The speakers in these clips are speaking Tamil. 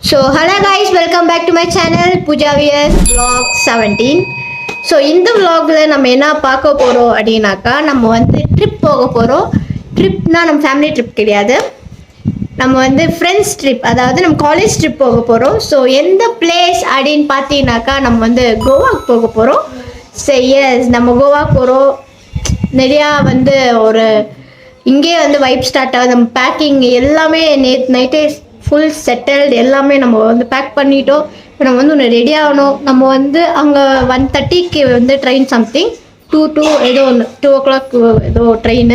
So hello guys, welcome back to my channel Pooja Vs Vlog 17. So இந்த vlogல நம்ம என்ன பார்க்க போகிறோம் அப்படின்னாக்கா நம்ம வந்து ட்ரிப் போக போகிறோம். ட்ரிப்னா நம்ம ஃபேமிலி ட்ரிப் கிடையாது, நம்ம வந்து ஃப்ரெண்ட்ஸ் ட்ரிப், அதாவது நம்ம காலேஜ் ட்ரிப் போக போகிறோம். ஸோ எந்த பிளேஸ் அப்படின்னு பார்த்தீங்கன்னாக்கா நம்ம வந்து கோவாக்கு போக போகிறோம். சரி, எஸ், நம்ம கோவாக்கு போகிறோம். நிறையா வந்து ஒரு இங்கே வந்து வைப் ஸ்டார்ட் ஆகுது. நம்ம பேக்கிங் எல்லாமே நேற்று நைட்டே ஃபுல் செட்டில்டு, எல்லாமே நம்ம வந்து பேக் பண்ணிட்டோம். இப்போ நம்ம வந்து ஒன்று ரெடி ஆகணும். நம்ம வந்து அங்கே 1:30க்கு வந்து ட்ரெயின், சம்திங் 2 ஏதோ ஒன்று 2 o'clock ஏதோ ட்ரெயின்.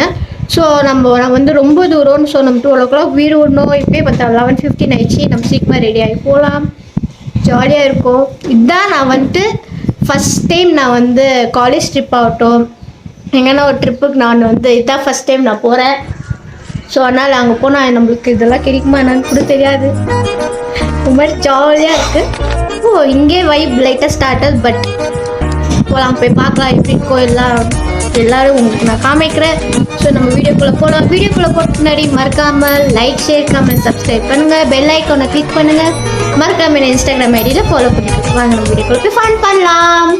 ஸோ நம்ம வந்து ரொம்ப தூரம்னு, ஸோ நம்ம 12 o'clock வீடு விடணும். இப்போயே பார்த்தா 11:15 ஆயிடுச்சு. நம்ம சீக்கிரமாக ரெடி ஆகி போகலாம், ஜாலியாக இருக்கும். இதுதான் நான் வந்துட்டு ஃபஸ்ட் டைம் நான் வந்து காலேஜ் ட்ரிப் ஆகட்டும் எங்கன்னா ஒரு ட்ரிப்புக்கு நான் வந்து இதுதான் ஃபஸ்ட் டைம் நான் போகிறேன். ஸோ அதனால் அங்கே போனால் நம்மளுக்கு இதெல்லாம் கிடைக்குமா என்னன்னு கூட தெரியாது. ரொம்ப மாதிரி ஜாலியாக இருக்குது. ஓ, இங்கே வைப் லைட்டாக ஸ்டார்டட், பட் போகலாம், போய் பார்க்கலாம் எப்படி இருக்கோ. எல்லோரும் உங்களுக்கு நான் காமிக்கிறேன். ஸோ நம்ம வீடியோக்குள்ளே போகலாம். வீடியோக்குள்ளே போட்டு முன்னாடி மறக்காமல் லைக், ஷேர், கமெண்ட், சப்ஸ்கிரைப் பண்ணுங்கள். பெல் ஐக்கானை கிளிக் பண்ணுங்கள். மறக்காமல் என்ன இன்ஸ்டாகிராம் ஐடியில் ஃபாலோ பண்ணிட்டு வாங்க, நம்ம வீடியோக்குள்ளே போய் ஃபன் பண்ணலாம்.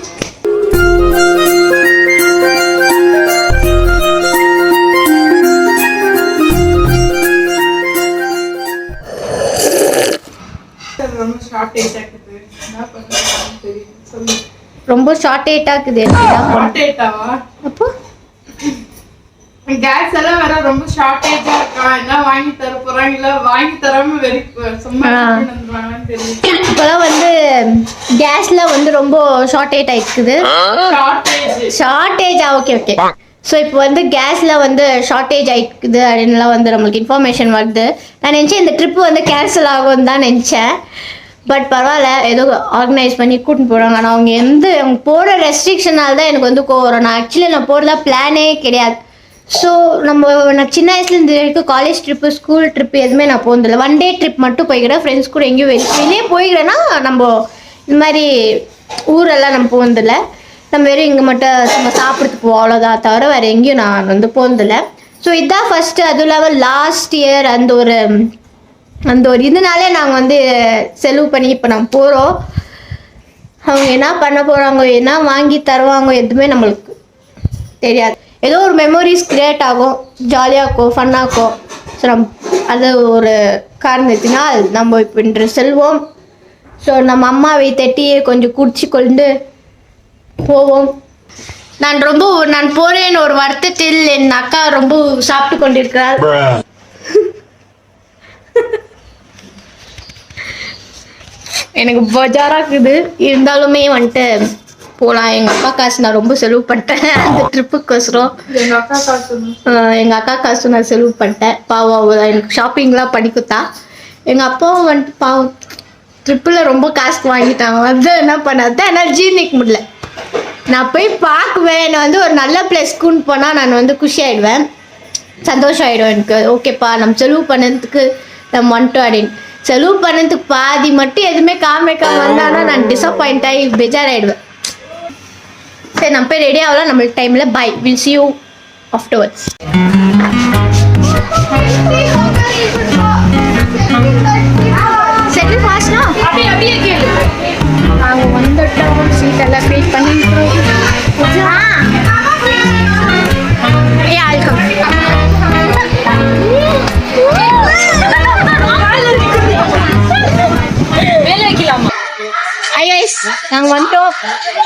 ரொம்ப ஷார்ட்டேஜ் ஆகுது. அப்போ கேஸ் எல்லாம் வேற ரொம்ப ஷார்ட்டேஜா இருக்கா, என்ன வாங்கி தர போறாங்க, இல்ல வாங்கி தராம சும்மா தெரியும். இப்பெல்லாம் வந்து கேஸ்ல வந்து ரொம்ப ஷார்ட்டேஜ் ஆயிடுக்குது. ஷார்ட்டேஜா? Okay okay. ஸோ இப்போ வந்து கேஸில் வந்து ஷார்ட்டேஜ் ஆகிக்குது அப்படின்லாம் வந்து நம்மளுக்கு இன்ஃபர்மேஷன் வருது. நான் நினச்சேன் இந்த ட்ரிப்பு வந்து கேன்சல் ஆகும்னு தான் நினச்சேன். பட் பரவாயில்ல, ஏதோ ஆர்கனைஸ் பண்ணி கூட்டின்னு போகிறாங்க. ஆனால் அவங்க போகிற ரெஸ்ட்ரிக்ஷனால் தான் எனக்கு வந்து கோவம். நான் ஆக்சுவலி நான் போகிறதா பிளானே கிடையாது. ஸோ நான் சின்ன வயசுலேருந்து வரைக்கும் காலேஜ் ட்ரிப்பு, ஸ்கூல் ட்ரிப்பு எதுவுமே நான் போனதில்லை. 1 day ட்ரிப் மட்டும் போய்க்கிறேன். ஃப்ரெண்ட்ஸ் கூட எங்கேயும் வெளியே போய்க்கிறேன்னா நம்ம இந்த மாதிரி ஊரெல்லாம் நம்ம போனதில்லை. நம்ம வெறும் இங்கே மட்டும் சும்மா சாப்பிட்றதுக்கு போவோம், அவ்வளோதான். தவிர வேறு எங்கேயும் நான் வந்து போனதில்லை. ஸோ இதுதான் ஃபஸ்ட்டு. அதுவும் இல்லாமல் லாஸ்ட் இயர் அந்த ஒரு இதனாலே நாங்கள் வந்து செலவு பண்ணி இப்போ நம்ம போகிறோம். அவங்க என்ன பண்ண போகிறாங்க, என்ன வாங்கி தருவாங்க, எதுவுமே நம்மளுக்கு தெரியாது. ஏதோ ஒரு மெமரிஸ் க்ரியேட் ஆகும், ஜாலியாக இருக்கும், ஃபன்னாக இருக்கும். ஸோ அது ஒரு காரணத்தினால் நம்ம இப்போ இன்று செல்வோம். ஸோ நம்ம அம்மாவை தட்டி கொஞ்சம் குடிச்சு கொண்டு போவோம். நான் போறேன்னு ஒரு வருத்தத்தில் என் அக்கா ரொம்ப சாப்பிட்டு கொண்டிருக்கிறாள். எனக்கு பஜாரா இருக்குது, இருந்தாலுமே வந்துட்டு போகலாம். எங்கள் அப்பா காசு நான் ரொம்ப செலவு பண்ணிட்டேன் அந்த ட்ரிப்புக்கோசரம். எங்கள் அக்கா காசு நான் செலவு பண்ணிட்டேன். பாவம், எனக்கு ஷாப்பிங்லாம் பண்ணி கொடுத்தா. எங்கள் அப்பாவும் வந்துட்டு பாவம் ட்ரிப்பில் ரொம்ப காசு வாங்கிட்டாங்க. வந்து என்ன பண்ணாத என்னால் ஜீர்ணிக்க முடியல. நான் போய் பார்க்குவேன். என்னை வந்து ஒரு நல்ல பிளேஸ்க்குன்னு போனால் நான் வந்து குஷி ஆகிடுவேன், சந்தோஷம் ஆகிடும் எனக்கு. ஓகேப்பா, நம்ம செலவு பண்ணதுக்கு நம்ம வந்துட்டோம் அப்படின்னு. செலவு பண்ணதுக்கு பாதி மட்டும் எதுவுமே காமிக்காம வந்தானா நான் டிசப்பாயிண்ட் ஆகி பெஜாராகிடுவேன். சரி, நம்ம போய் ரெடி ஆகலாம். நம்மளுக்கு டைமில் bye, will see you afterwards. சரி, ஃபாஸ்ட்னா அப்படியே கேளு. நாங்கள் வந்துட்டோம், சீட்டெல்லாம் வெயிட் பண்ணிட்டு. நாங்கள் வந்துட்டோம்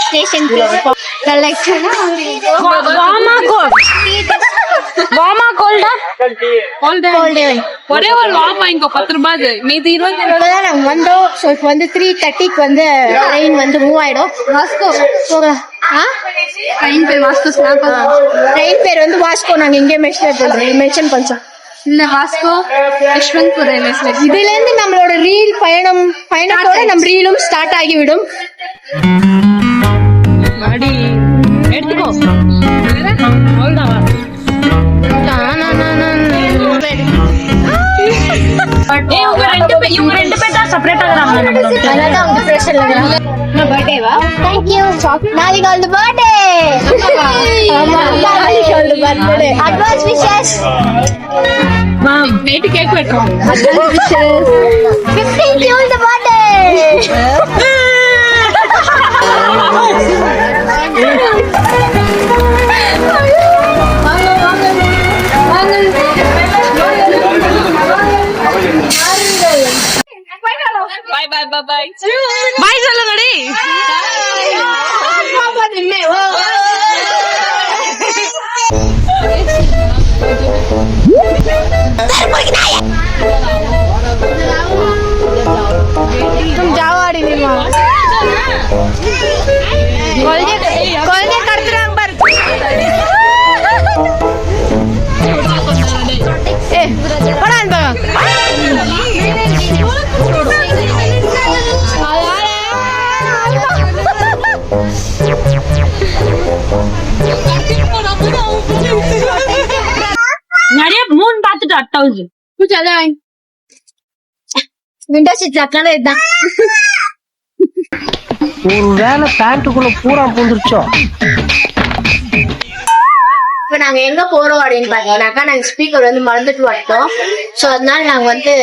ஸ்டேஷனுக்கு. ஒரே ஒரு வாமா இங்க 10 ரூபாய், மீதி 20 நாங்கள் வந்தோம். ஸோ இப்போ வந்து 3:30க்கு வந்து ட்ரெயின் வந்து மூவ் ஆகிடும். வாஸ்கோ போகலாம். ட்ரெயின் பேர் வாஸ்கோ. ட்ரெயின் பேர் வந்து வாஸ்கோ. நாங்கள் இங்கே மென்ஷன் பண்ணுறோம். இல்ல, வாஸ்கோ யஷ்வந்த்பூர் ரயில்வே ஸ்டேஷன். இதுலேருந்து நம்மளோட பயணத்தோட நம்ம ரீலும் ஸ்டார்ட் ஆகிவிடும். எடுத்துக்கோ. இவங்க ரெண்டு பேர் தான் செப்பரேட்டா இருக்காங்க. அதான் அவங்க பிரஷர்ல இருக்காங்க. பர்த்டேவா? Thank you. நாளைக்கு ஆல் தி பர்த்டே. ஆமா, நாளைக்கு all the birthday. Advance wishes. நேத்து கேக் வெட்டறோம். Advance wishes. 15th all the bye சொல்லுங்கடி. ஜாவாடி குழந்தைய கடத்துறாங்க பாரு. நிறைய 3 பாத்துட்டு 8000 விண்டோ சீட் சக்கான இதுதான். ஒரு வேலை பேண்ட்டுக்குள்ள பூரா பூந்துருச்சோ. இப்ப நாங்க எங்க போறோம் அப்படின்னு பாத்தீங்கன்னாக்கா நாங்க ஸ்பீக்கர் வந்து மறந்துட்டு வந்துட்டோம். சோ அதனால நாங்க வந்து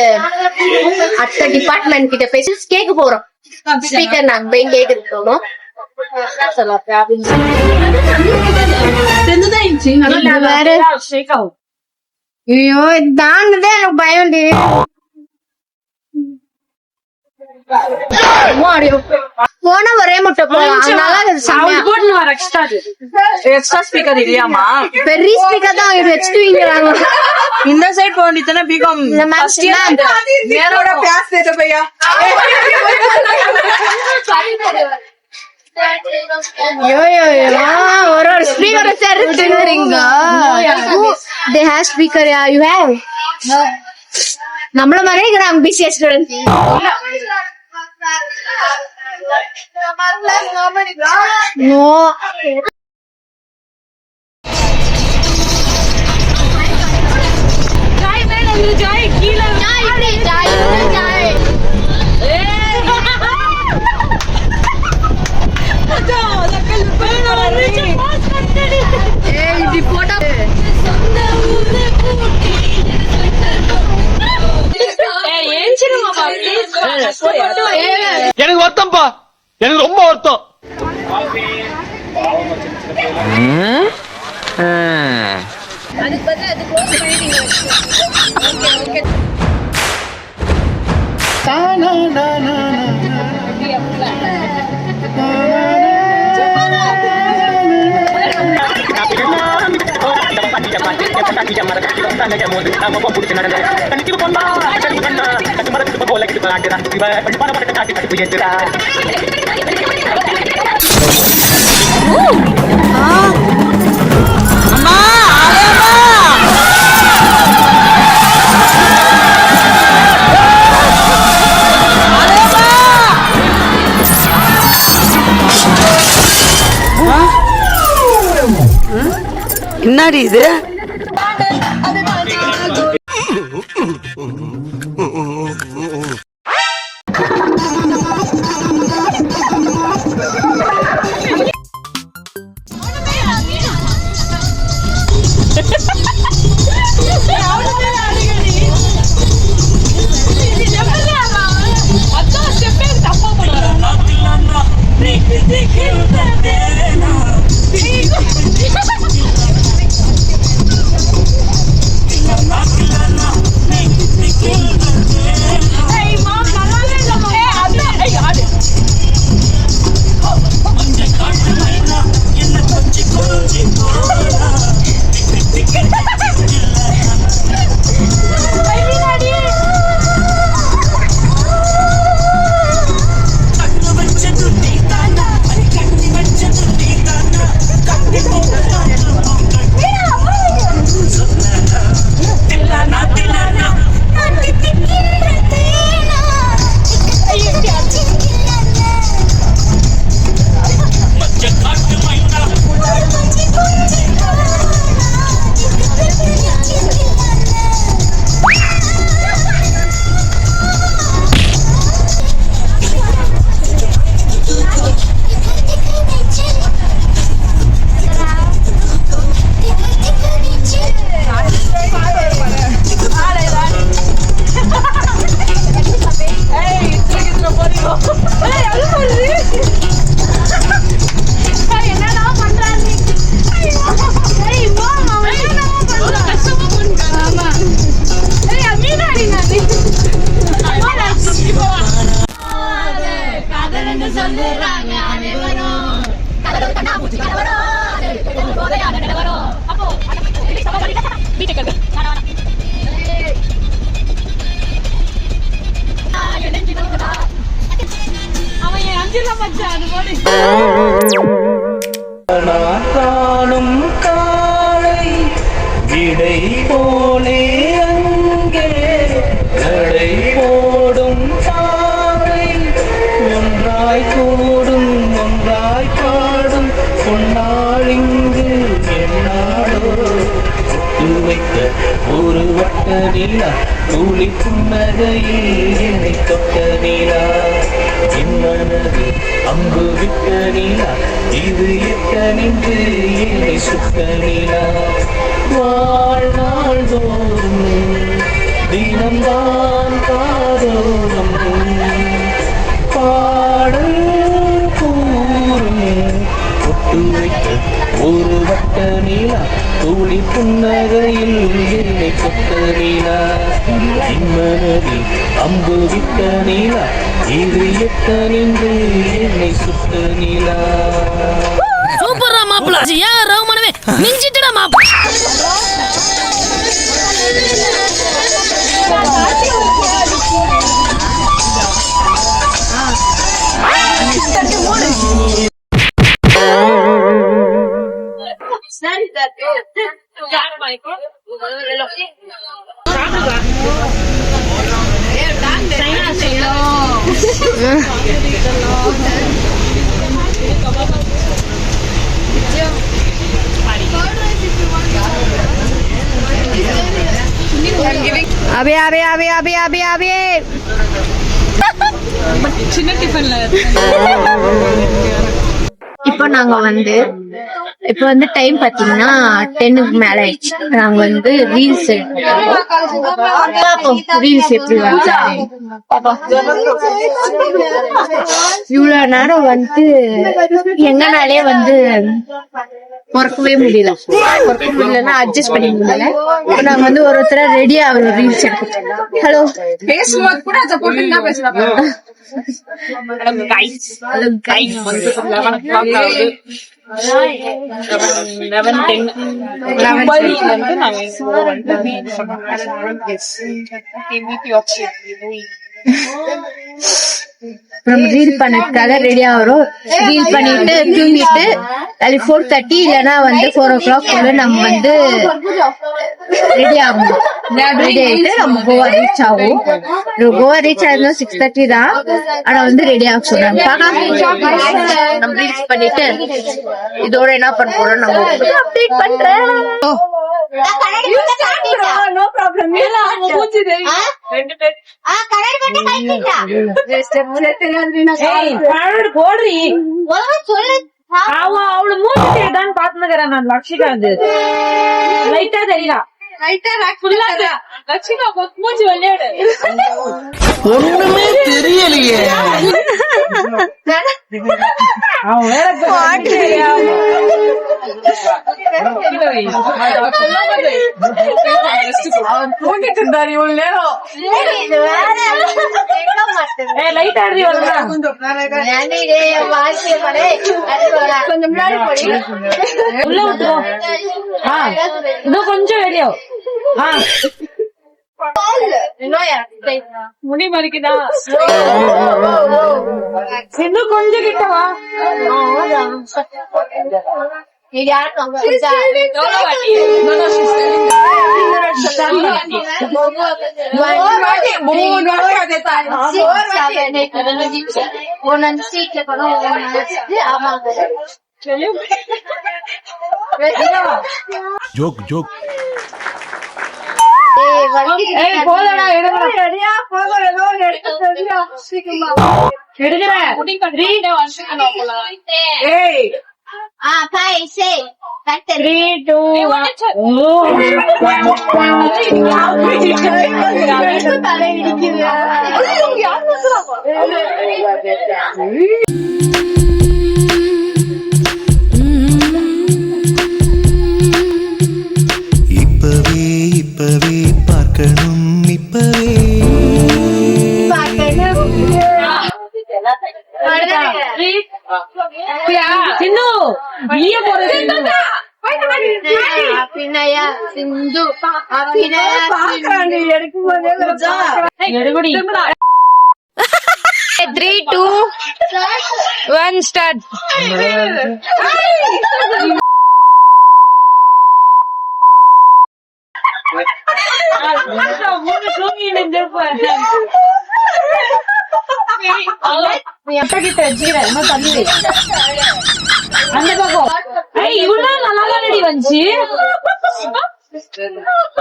அடுத்த டிபார்ட்மெண்ட் கிட்ட பேசி கேட்க போறோம். ஸ்பீக்கர் நாங்க போய் கேட்டு போனோம். வேற ஐயோ தாண்டதே எனக்கு பயம். போன ஒரே முட்டை போலாம். எக்ஸ்ட்ரா ஸ்பீக்கர் இல்லையாமா? பெரிய ஸ்பீக்கர் தான் வச்சுக்குவீங்க. இந்த சைட் போக வேண்டியதானே பிகாம் ஒரு ஒரு speaker தெரிஞ்சுக்கிறீங்க. they have speaker, yeah, you have. நம்மள மாதிரி இருக்கிறாங்க பிசிஎஸ் ஸ்டூடெண்ட். நோ ஜாய் மேல வந்து ஜாய் கீழ ஜாய் எனக்கு வருத்தம்ப்பா, எனக்கு ரொம்ப வருத்தம். என்னடி இது? காணும் காலை விடை போலே அங்கே நடை போடும் பாவை ஒன்றாய் கூடும் ஒன்றாய் பாடும் பொன்னாளிங்கு என்னாடோ ஒட்டு வைத்த ஒரு வட்ட நிலா கூலி புன்னகையில் என்னை தொட்ட நிலா என் மனது அம்பு விட்ட நிலா இது எட்ட நின்று என்னை சுட்ட நிலா வாழ்நாள் தோறும் தினம்தான் காதோறும் பாடல் கூறும் ஒட்டு வைத்த ஒரு வட்ட நிலா தூளி புன்னகையில் என்னை கொத்த நிலா என் மனதில் அம்பு விட்ட நிலா இது எட்ட நின்று என்னை சுட்ட நிலா. சூப்பரா மாப்பிள ஏன் ரகுமானவே மிஞ்சிட்டுடா மாப்பிள. अबे अबे अबे अबे अबे अबे சின்ன டிஃபன்ல இப்போ நாங்க வந்து இப்போ வந்து டைம் பாத்தீங்கன்னா 10க்கு மேல ஆயிடுச்சு. நாங்க வந்து ரீல்ஸ் பாப்போம் ரீல்ஸ் எப்படி வந்தாங்க. இவ்வளவு நேரம் வந்து எங்கனாலே வந்து பொறக்கவே முடியலன்னா அட்ஜஸ்ட் பண்ணி முடியல. இப்போ நாங்க வந்து ஒருத்தர ரெடியா அவர் ரீல்ஸ் எடுத்துட்டோம். ஹலோ பேசும்போது கூட அதை போட்டு தான் பேசுறாங்க. நம்ம ரீல் பண்ணதுக்காக ரெடி ஆகிறோம். ரீல் பண்ணிட்டு தூங்கிட்டு 4:30 இல்லைன்னா வந்து 4 o'clock போல நம்ம வந்து ரெடி ஆகணும். ரெடி ஆயிட்டு நம்ம கோவா ரீச் ஆகும். கோவா ரீச் ஆயிருந்தோம் 6:30 தான். ஆனா வந்து ரெடி ஆக சொல்றாங்க. நம்ம ரீல்ஸ் பண்ணிட்டு இதோட என்ன பண்ண போறோம் நம்ம அப்டேட் பண்றேன். No problem. ரெண்டு பேர் போடுறீ அவளு மூஞ்சிதான் பாத்துக்கிறேன் நான். லட்சிகா அது லைட்டா தெரியல. லட்சிகா மூஞ்சி விளையாடு ஒண்ணுமே தெரியலையே. அவன் வேற அவன் தூங்கிட்டு இருந்தாரு இவ்வளவு நேரம். லைட் ஆடுறி உள்ள விட்டுரும். இன்னும் கொஞ்சம் வெளியோ முடி மறிக்குதா. இன்னும் கொஞ்சம் கிட்டவா. ஜோக் ஜோக் இப்பவே பார்க்கணும் இப்பவே சிந்து நீய போறது அபிநயா சிந்து அபிநயா எடுக்கும் போதே 3 2 One start. அந்த பக்கம் இவ்வளவு நல்லா ரெடி வந்துச்சு.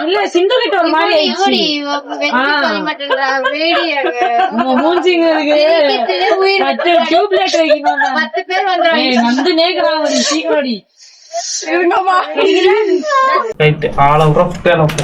இல்ல சிந்து கிட்ட ஒரு மாதிரி ஆயிடுச்சு. மூஞ்சிங்க இருக்கு டியூப்லைட் வைக்கணும். 10 பேர் வந்து நேக்குறான் ஒரு சீக்கிரடி right all out of 10 of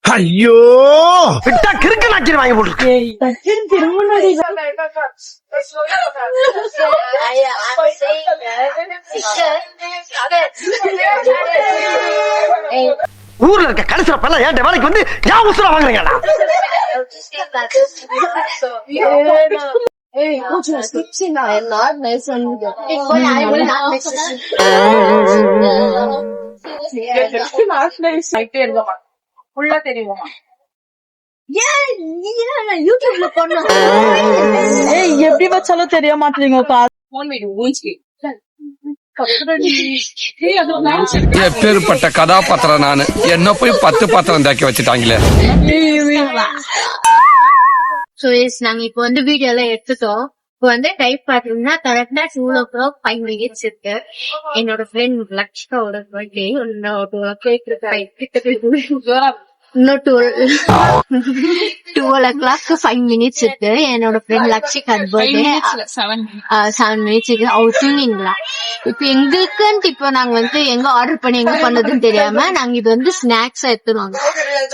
ஐயோ விட்டா கிறுக்கு நாச்சி வாங்கி போட்டுருக்கு. ஊர்ல இருக்க கடைசில எல்லாம் ஏன் வேலைக்கு வந்து ஏன் உசுரா வாங்குறீங்களா? எப்படி வச்சாலும் தெரிய மாட்டீங்க. எப்பேற்பட்ட கதாபாத்திரம் நானு என்ன போய் 10 பாத்திரம் தாக்கி வச்சுட்டாங்களே. நாங்க இப்ப வந்து வீடியோ எல்லாம் எடுத்துட்டோம். இப்ப வந்து டைப் பாத்தீங்கன்னா கரெக்டா 2:05 minutes இருக்கு. என்னோட ஃப்ரெண்ட் லக்ஷிகாவோட பர்த்டே. இன்னும் 12:05 minutes இருக்கு. என்னோட ஃப்ரெண்ட் லக்ஷிகா பர்த்டே 7 minutes இருக்கு. அவ தூங்கிங்களா இப்ப எங்களுக்குன்ட்டு இப்ப நாங்க வந்து எங்க ஆர்டர் பண்ணி எங்க பண்ணதுன்னு தெரியாம நாங்க இது வந்து ஸ்நாக்ஸா எடுத்துருவாங்க.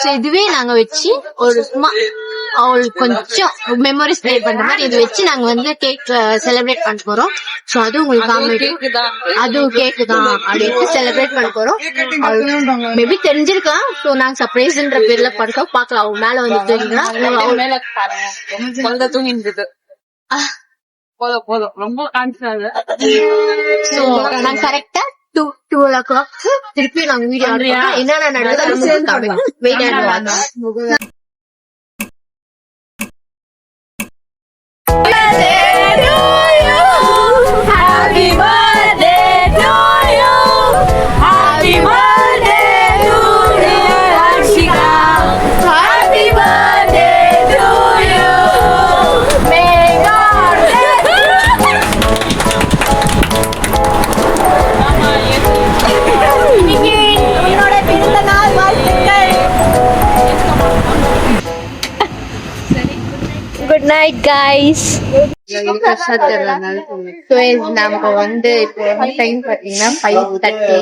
சோ இதுவே நாங்க வச்சு ஒரு சும்மா அவளுக்கு கொஞ்சம் மெமரிஸ் கிரியேட் பண்ற மாதிரி இது வச்சு நாங்க வந்து கேக் செலிப்ரேட் பண்ண போறோம். சோ அது உங்களுக்கு அதுவும் கேக்கு தான் அப்படின்ட்டு செலிப்ரேட் பண்ண போறோம். மேபி தெரிஞ்சிருக்கலாம். சோ நாங்க சர்ப்ரைஸ்ன்ற பேர்ல பண்றோம். பாக்கலாம் அவங்க மேல வந்து தூங்கிட்டு போதும் ரொம்ப நாங்க கரெக்டா 12 o'clock திருப்பி நாங்க வீடியோ என்னென்ன நடக்குது வெயிட். Good night guys. நாம வந்து இப்போ டைம் பாத்தீங்கன்னா 5:30.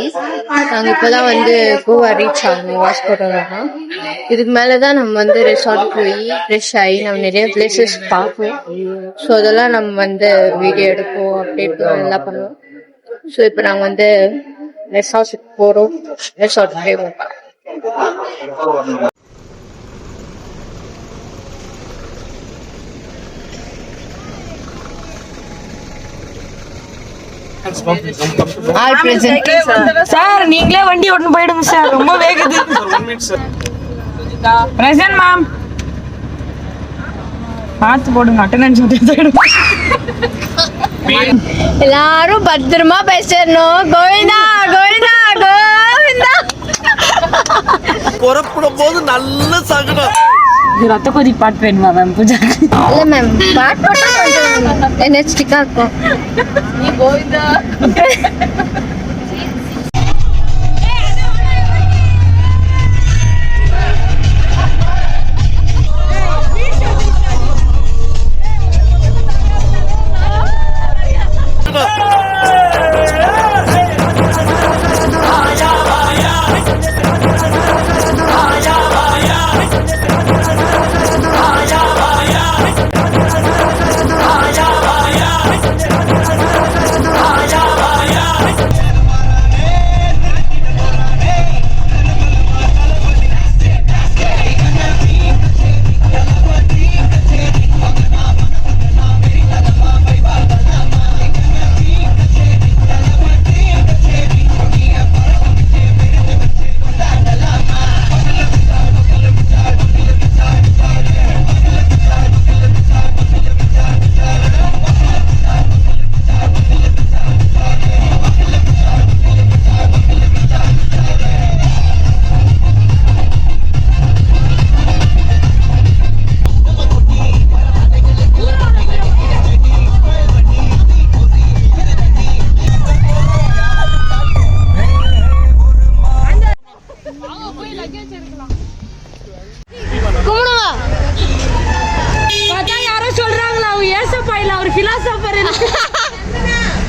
நாங்க இப்பதான் வந்து கோவா ரீச் ஆகணும் வாஸ்கோடகாமா. இதுக்கு மேலதான் நம்ம வந்து ரெசார்ட் போய் ஃப்ரெஷ் ஆகி நம்ம நிறைய பிளேசஸ் பார்ப்போம். ஸோ அதெல்லாம் நம்ம வந்து வீடியோ எடுப்போம், அப்டேட் எல்லாம் பண்ணுவோம். ஸோ இப்போ நாங்க வந்து ரெசார்ட்டுக்கு போறோம். ரெசார்ட் போய் சார் நீங்களே வண்டி ஓட்டு போயிடுங்க சார். ரொம்ப வேகுது. பிரசன்ட் மேம் பார்த்து போடுங்க. அட்டெண்டன்ஸ் எல்லாரும் பத்திரமா பேசணும். கோவிந்தா கோவிந்தா கோவிந்தா. புறப்படும் போது நல்ல சகனம். ரத்த கொதி பாட்டு வேணுமா மேம் பூஜா? இல்ல மேம் பாட்டு கொஞ்சம் எனர்ஜெட்டிக்கா இருக்கும். நீ கோவிந்தா. ஆயா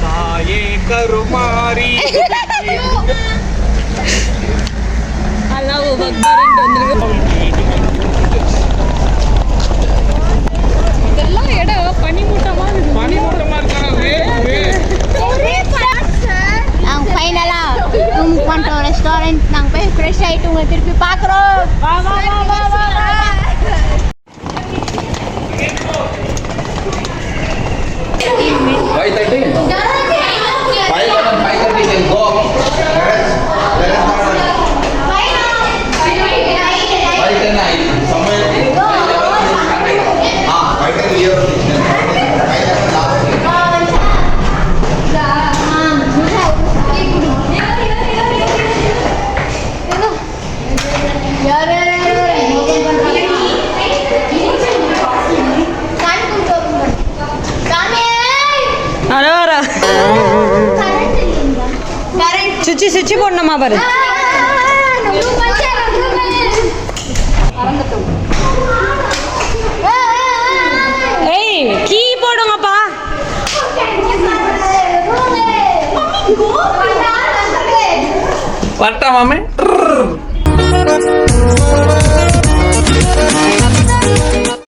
தாயே கருமாரி அல்லாஹ் அக்பர்ன்னு வந்திருக்கு. இதெல்லாம் இடம் பனிமூட்டமா இருக்கு. பனிமூட்டமா நாங்கள் ஃபைனலாக ரூமுக்கு வந்துட்டோம். ரெஸ்டாரண்ட் நாங்கள் போய் ஃப்ரெஷ் ஆகிட்டு உங்களை திருப்பி பார்க்குறோம். வா வா வா வா வா வா. அரோரா சுச்சி சுச்சி போடணுமா பாரு. ஏய் கீ போடுங்கப்பா. வரட்டா மாமே.